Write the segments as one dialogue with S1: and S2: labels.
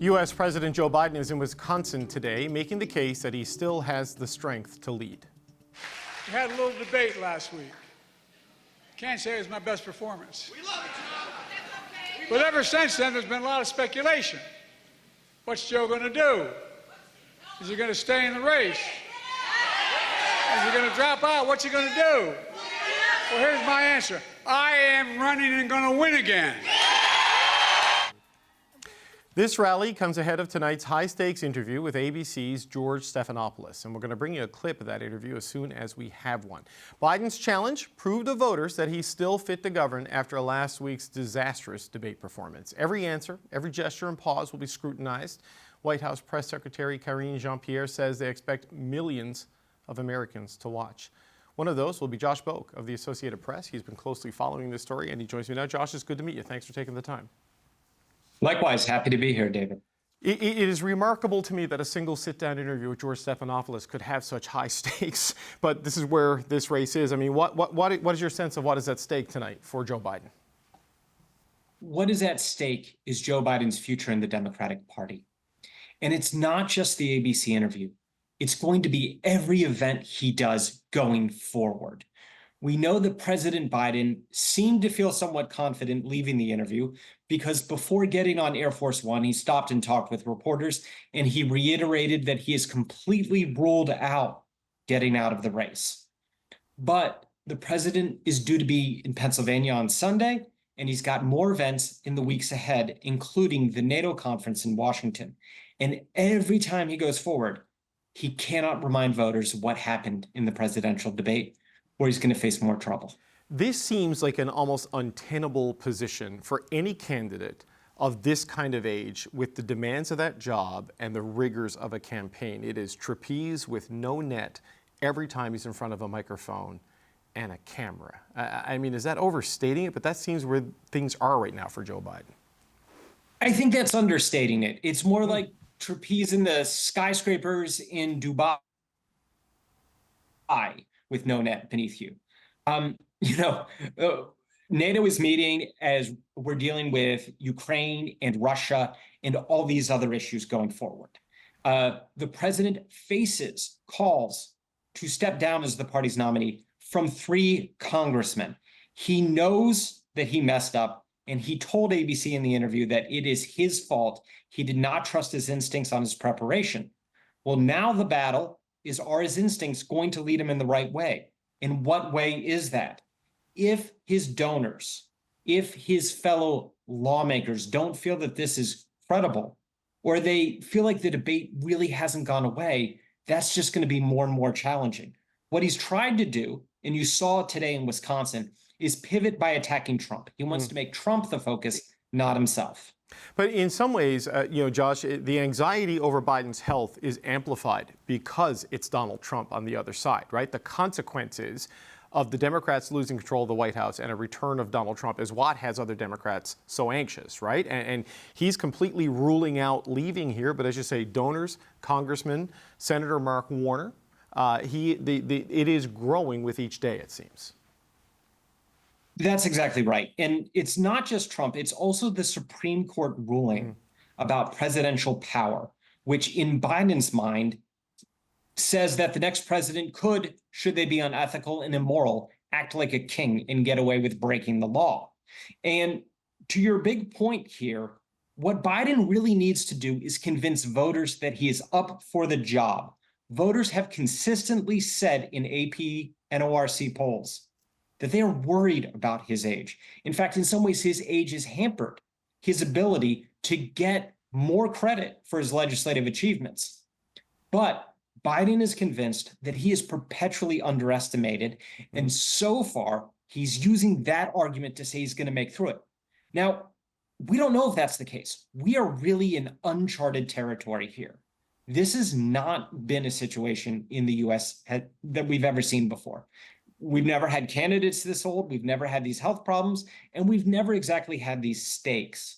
S1: U.S. President Joe Biden is in Wisconsin today, making the case that he still has the strength to lead.
S2: We had a little debate last week. Can't say it was my best performance.
S3: We love it, Joe.
S2: But ever since then, there's been a lot of speculation. What's Joe going to do? Is he going to stay in the race? Is he going to drop out? What's he going to do? Well, here's my answer. I am running and going to win again.
S1: This rally comes ahead of tonight's high-stakes interview with ABC's George Stephanopoulos, and we're going to bring you a clip of that interview as soon as we have one. Biden's challenge proved to voters that he's still fit to govern after last week's disastrous debate performance. Every answer, every gesture and pause will be scrutinized. White House Press Secretary Karine Jean-Pierre says they expect millions of Americans to watch. One of those will be Josh Boak of the Associated Press. He's been closely following this story, and he joins me now. Josh, it's good to meet you. Thanks for taking the time.
S4: Likewise, happy to be here, David.
S1: It is remarkable to me that a single sit-down interview with George Stephanopoulos could have such high stakes, but this is where this race is. I mean, what is your sense of what is at stake tonight for Joe Biden?
S4: What is at stake is Joe Biden's future in the Democratic Party. And it's not just the ABC interview. It's going to be every event he does going forward. We know that President Biden seemed to feel somewhat confident leaving the interview because before getting on Air Force One, he stopped and talked with reporters, and he reiterated that he has completely ruled out getting out of the race. But the president is due to be in Pennsylvania on Sunday, and he's got more events in the weeks ahead, including the NATO conference in Washington. And every time he goes forward, he cannot remind voters what happened in the presidential debate, or he's going to face more trouble.
S1: This seems like an almost untenable position for any candidate of this kind of age with the demands of that job and the rigors of a campaign. It is trapeze with no net every time he's in front of a microphone and a camera. I mean, is that overstating it? But that seems where things are right now for Joe Biden.
S4: I think that's understating it. It's more like trapeze in the skyscrapers in Dubai with no net beneath you. NATO is meeting as we're dealing with Ukraine and Russia and all these other issues going forward. The president faces calls to step down as the party's nominee from 3 congressmen. He knows that he messed up, and he told ABC in the interview that it is his fault. He did not trust his instincts on his preparation. Well, now the battle is, are his instincts going to lead him in the right way? In what way is that? If his donors, if his fellow lawmakers don't feel that this is credible, or they feel like the debate really hasn't gone away, that's just going to be more and more challenging. What he's tried to do, and you saw today in Wisconsin, is pivot by attacking Trump. He wants to make Trump the focus, not himself.
S1: But in some ways, Josh, the anxiety over Biden's health is amplified because it's Donald Trump on the other side, right? The consequences of the Democrats losing control of the White House and a return of Donald Trump is what has other Democrats so anxious, right? And he's completely ruling out leaving here. But as you say, donors, Congressman, Senator Mark Warner, it is growing with each day, it seems.
S4: That's exactly right. And it's not just Trump, it's also the Supreme Court ruling about presidential power, which in Biden's mind says that the next president could, should they be unethical and immoral, act like a king and get away with breaking the law. And to your big point here, what Biden really needs to do is convince voters that he is up for the job. Voters have consistently said in AP and ORC polls that they are worried about his age. In fact, in some ways, his age has hampered his ability to get more credit for his legislative achievements. But Biden is convinced that he is perpetually underestimated. And so far, he's using that argument to say he's going to make through it. Now, we don't know if that's the case. We are really in uncharted territory here. This has not been a situation in the U.S. that we've ever seen before. We've never had candidates this old. We've never had these health problems, and we've never exactly had these stakes.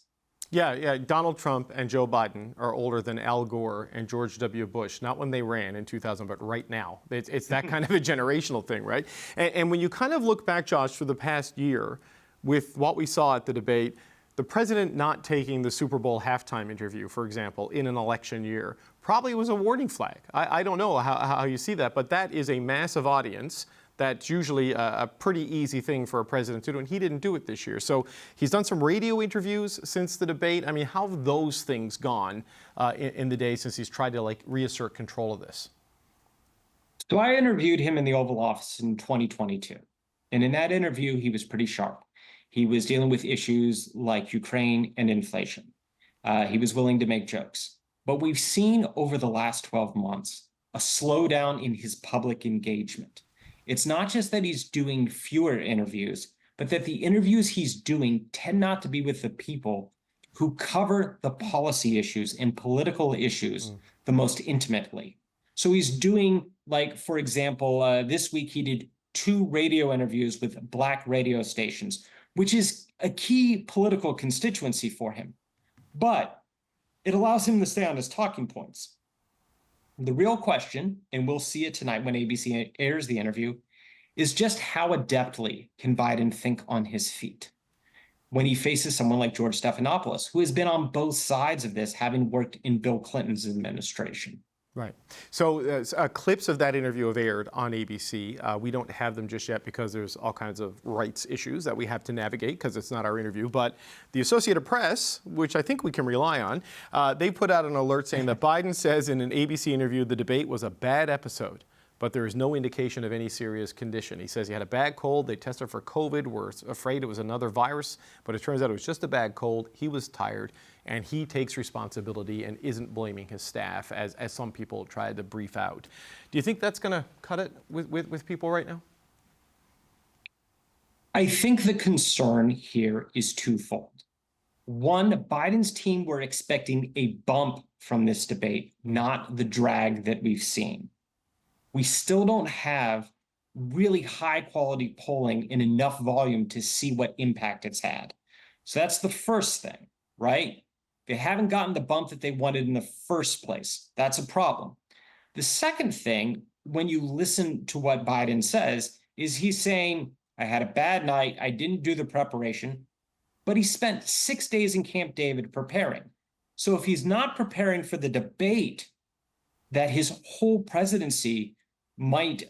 S1: Yeah. Donald Trump and Joe Biden are older than Al Gore and George W. Bush, not when they ran in 2000, but right now. It's that kind of a generational thing, right? And when you kind of look back, Josh, for the past year with what we saw at the debate, The president not taking the Super Bowl halftime interview, for example, in an election year, probably was a warning flag. I don't know how you see that, but that is a massive audience. That's usually a pretty easy thing for a president to do, and he didn't do it this year. So he's done some radio interviews since the debate. I mean, how have those things gone in the day since he's tried to reassert control of this?
S4: So I interviewed him in the Oval Office in 2022. And in that interview, he was pretty sharp. He was dealing with issues like Ukraine and inflation. He was willing to make jokes. But we've seen over the last 12 months a slowdown in his public engagement. It's not just that he's doing fewer interviews, but that the interviews he's doing tend not to be with the people who cover the policy issues and political issues the most intimately. So he's doing, for example, this week he did 2 radio interviews with Black radio stations, which is a key political constituency for him. But it allows him to stay on his talking points. The real question, and we'll see it tonight when ABC airs the interview, is just how adeptly can Biden think on his feet when he faces someone like George Stephanopoulos, who has been on both sides of this, having worked in Bill Clinton's administration.
S1: Right. So clips of that interview have aired on ABC. We don't have them just yet because there's all kinds of rights issues that we have to navigate because it's not our interview. But the Associated Press, which I think we can rely on, they put out an alert saying that Biden says in an ABC interview the debate was a bad episode, but there is no indication of any serious condition. He says he had a bad cold. They tested for COVID. We're afraid it was another virus, but it turns out it was just a bad cold. He was tired. And he takes responsibility and isn't blaming his staff, as some people tried to brief out. Do you think that's going to cut it with people right now?
S4: I think the concern here is twofold. One, Biden's team were expecting a bump from this debate, not the drag that we've seen. We still don't have really high quality polling in enough volume to see what impact it's had. So that's the first thing, right? They haven't gotten the bump that they wanted in the first place. That's a problem. The second thing, when you listen to what Biden says, is he's saying, I had a bad night, I didn't do the preparation, but he spent 6 days in Camp David preparing. So if he's not preparing for the debate that his whole presidency might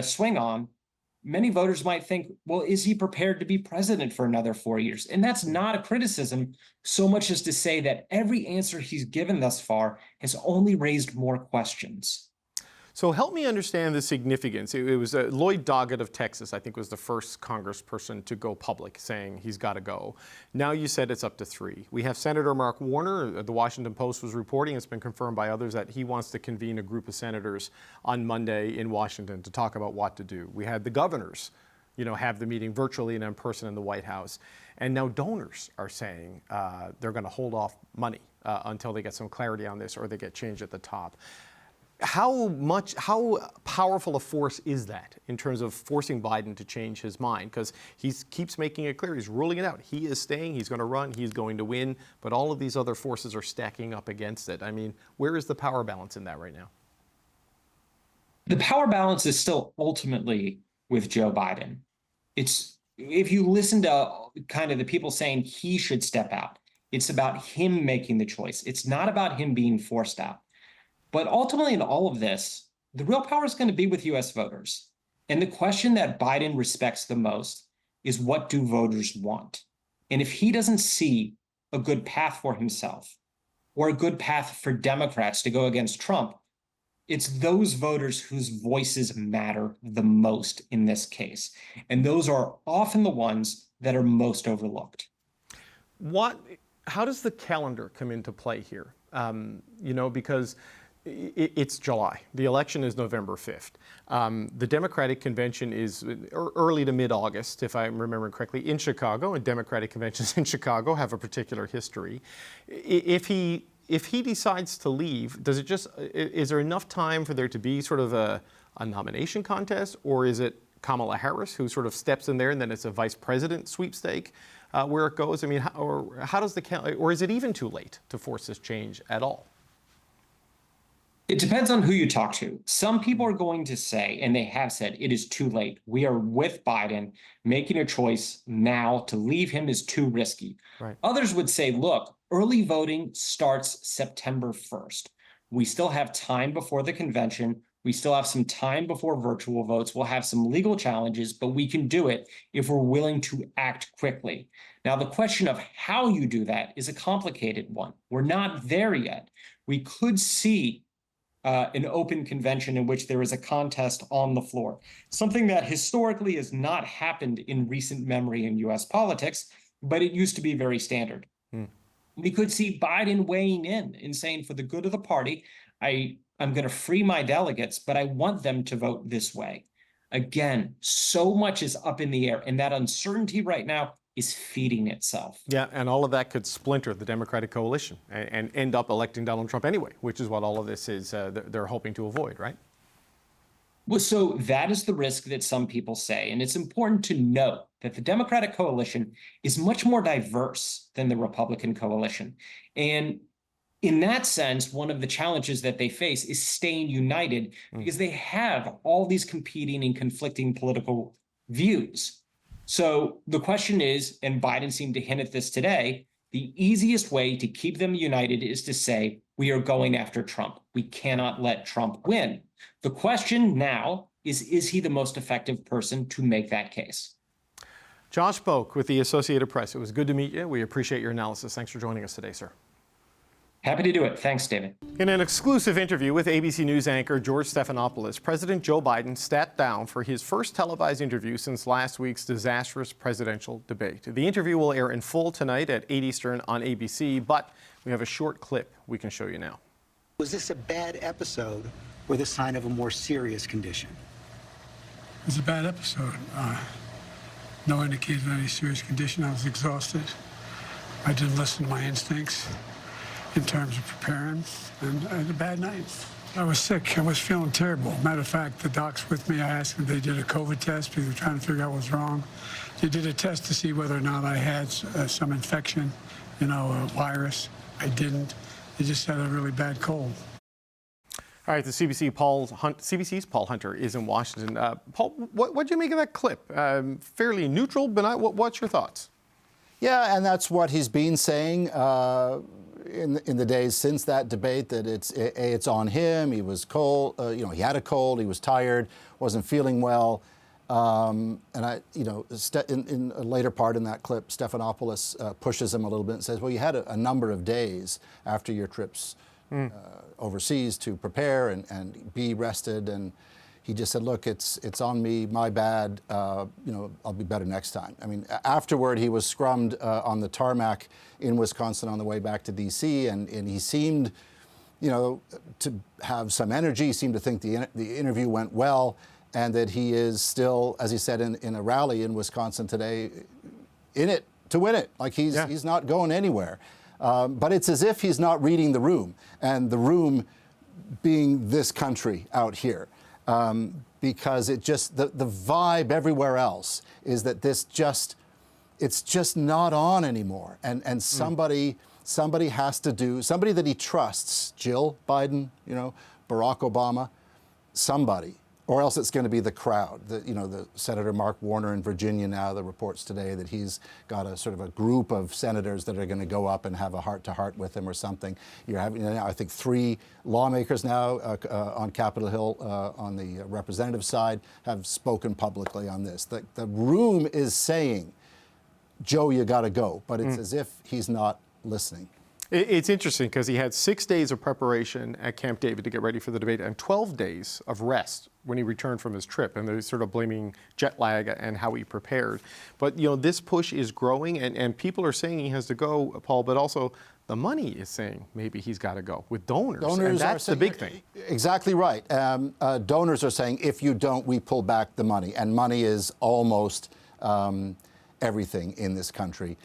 S4: swing on, many voters might think, well, is he prepared to be president for another 4 years? And that's not a criticism so much as to say that every answer he's given thus far has only raised more questions.
S1: So help me understand the significance. It was Lloyd Doggett of Texas, I think, was the first congressperson to go public saying he's got to go. Now you said it's up to 3. We have Senator Mark Warner. The Washington Post was reporting, it's been confirmed by others, that he wants to convene a group of senators on Monday in Washington to talk about what to do. We had the governors, have the meeting virtually and in person in the White House. And now donors are saying they're going to hold off money until they get some clarity on this or they get changed at the top. How powerful a force is that in terms of forcing Biden to change his mind? Because he keeps making it clear, he's ruling it out. He is staying, he's going to run, he's going to win, but all of these other forces are stacking up against it. I mean, where is the power balance in that right now?
S4: The power balance is still ultimately with Joe Biden. If you listen to kind of the people saying he should step out, it's about him making the choice. It's not about him being forced out. But ultimately, in all of this, the real power is going to be with U.S. voters. And the question that Biden respects the most is, what do voters want? And if he doesn't see a good path for himself or a good path for Democrats to go against Trump, it's those voters whose voices matter the most in this case. And those are often the ones that are most overlooked.
S1: How does the calendar come into play here? Because it's July. The election is November 5th. The Democratic convention is early to mid-August, if I'm remembering correctly, in Chicago, and Democratic conventions in Chicago have a particular history. If he decides to leave, is there enough time for there to be sort of a nomination contest, or is it Kamala Harris who sort of steps in there and then it's a vice president sweepstake where it goes? I mean, or is it even too late to force this change at all?
S4: It depends on who you talk to. Some people are going to say, and they have said, it is too late. We are with Biden. Making a choice now to leave him is too risky.
S1: Right.
S4: Others would say, look, early voting starts September 1st. We still have time before the convention. We still have some time before virtual votes. We'll have some legal challenges, but we can do it if we're willing to act quickly. Now, the question of how you do that is a complicated one. We're not there yet. We could see an open convention in which there is a contest on the floor, something that historically has not happened in recent memory in U.S. politics, but it used to be very standard. We could see Biden weighing in and saying, for the good of the party, I'm going to free my delegates, but I want them to vote this way. Again, so much is up in the air, and that uncertainty right now is feeding itself.
S1: Yeah, and all of that could splinter the Democratic coalition and end up electing Donald Trump anyway, which is what all of this is they're hoping to avoid, right?
S4: Well, so that is the risk that some people say. And it's important to note that the Democratic coalition is much more diverse than the Republican coalition. And in that sense, one of the challenges that they face is staying united because they have all these competing and conflicting political views. So the question is, and Biden seemed to hint at this today, the easiest way to keep them united is to say, we are going after Trump. We cannot let Trump win. The question now is he the most effective person to make that case?
S1: Josh Boak with the Associated Press. It was good to meet you. We appreciate your analysis. Thanks for joining us today, sir.
S4: Happy to do it. Thanks, David.
S1: In an exclusive interview with ABC News anchor George Stephanopoulos, President Joe Biden sat down for his first televised interview since last week's disastrous presidential debate. The interview will air in full tonight at 8 Eastern on ABC, but we have a short clip we can show you now.
S5: Was this a bad episode or the sign of a more serious condition?
S6: It was a bad episode. No indication of any serious condition. I was exhausted. I didn't listen to my instincts in terms of preparing, and I had a bad night. I was sick. I was feeling terrible. Matter of fact, the docs with me, I asked them if they did a COVID test because they were trying to figure out what was wrong. They did a test to see whether or not I had some infection, a virus. I didn't. They just had a really bad cold.
S1: All right, the CBC's Paul Hunter is in Washington. Paul, what do you make of that clip? Fairly neutral, but what's your thoughts?
S7: Yeah, and that's what he's been saying in the days since that debate, that it's on him. He was cold, he had a cold, he was tired, wasn't feeling well. And in a later part in that clip, Stephanopoulos pushes him a little bit and says, well, you had a number of days after your trips overseas to prepare and be rested. And he just said, look, it's on me, my bad, I'll be better next time. I mean, afterward, he was scrummed on the tarmac in Wisconsin on the way back to D.C., and he seemed, to have some energy. He seemed to think the interview went well, and that he is still, as he said in a rally in Wisconsin today, in it to win it. Like he's not going anywhere. But it's as if he's not reading the room, and the room being this country out here. Because it just, the vibe everywhere else is that it's just not on anymore. And somebody has to do, somebody that he trusts, Jill Biden, Barack Obama, somebody, or else it's going to be the crowd. The Senator Mark Warner in Virginia now, the reports today that he's got a sort of a group of senators that are going to go up and have a heart-to-heart with him or something. You're having, I think, 3 lawmakers now on Capitol Hill on the representative side have spoken publicly on this. The room is saying, Joe, you got to go, but it's as if he's not listening.
S1: It's interesting because he had 6 days of preparation at Camp David to get ready for the debate and 12 days of rest when he returned from his trip. And they're sort of blaming jet lag and how he prepared. But, this push is growing and people are saying he has to go, Paul, but also the money is saying maybe he's got to go with donors. And that's the big thing.
S7: Exactly right. Donors are saying, if you don't, we pull back the money. And money is almost everything in this country.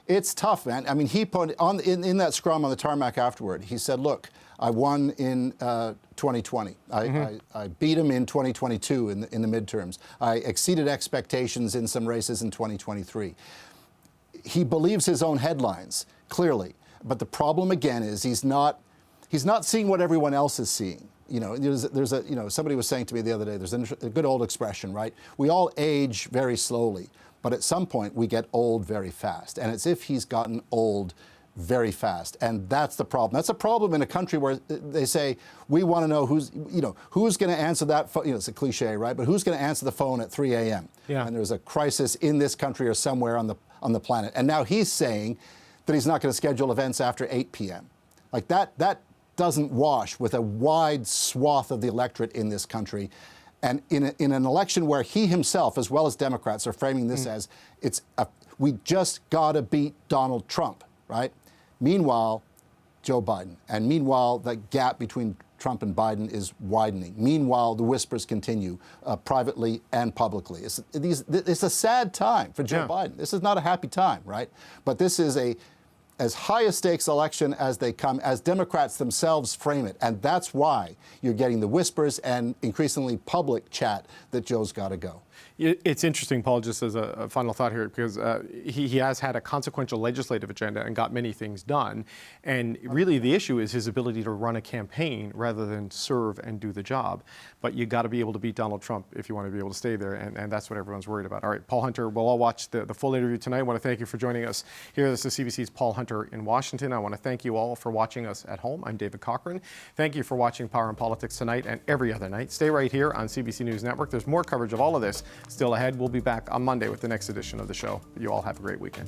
S7: It's tough, man. I mean, he put on in that scrum on the tarmac afterward. He said, "Look, I won in 2020. I beat him in 2022 in the midterms. I exceeded expectations in some races in 2023." He believes his own headlines clearly, but the problem again is he's not he's not seeing what everyone else is seeing. Somebody was saying to me the other day, there's a good old expression, right? We all age very slowly, but at some point we get old very fast. And it's if he's gotten old very fast. And that's the problem. That's a problem in a country where they say, we want to know who's going to answer that phone. It's a cliche, right? But who's going to answer the phone at 3 a.m.
S1: Yeah.
S7: And there's a crisis in this country or somewhere on the planet. And now he's saying that he's not going to schedule events after 8 p.m. Like that doesn't wash with a wide swath of the electorate in this country. And in an election where he himself, as well as Democrats, are framing this as we just got to beat Donald Trump, right? Meanwhile, Joe Biden. And meanwhile, the gap between Trump and Biden is widening. Meanwhile, the whispers continue privately and publicly. It's a sad time for Joe Biden. This is not a happy time, right? But this is as high a stakes election as they come, as Democrats themselves frame it. And that's why you're getting the whispers and increasingly public chat that Joe's got to go.
S1: It's interesting, Paul, just as a final thought here, because he has had a consequential legislative agenda and got many things done. And really the issue is his ability to run a campaign rather than serve and do the job. But you got to be able to beat Donald Trump if you want to be able to stay there. And that's what everyone's worried about. All right, Paul Hunter, we'll all watch the full interview tonight. I want to thank you for joining us here. This is CBC's Paul Hunter in Washington. I want to thank you all for watching us at home. I'm David Cochran. Thank you for watching Power and Politics tonight and every other night. Stay right here on CBC News Network. There's more coverage of all of this still ahead. We'll be back on Monday with the next edition of the show. You all have a great weekend.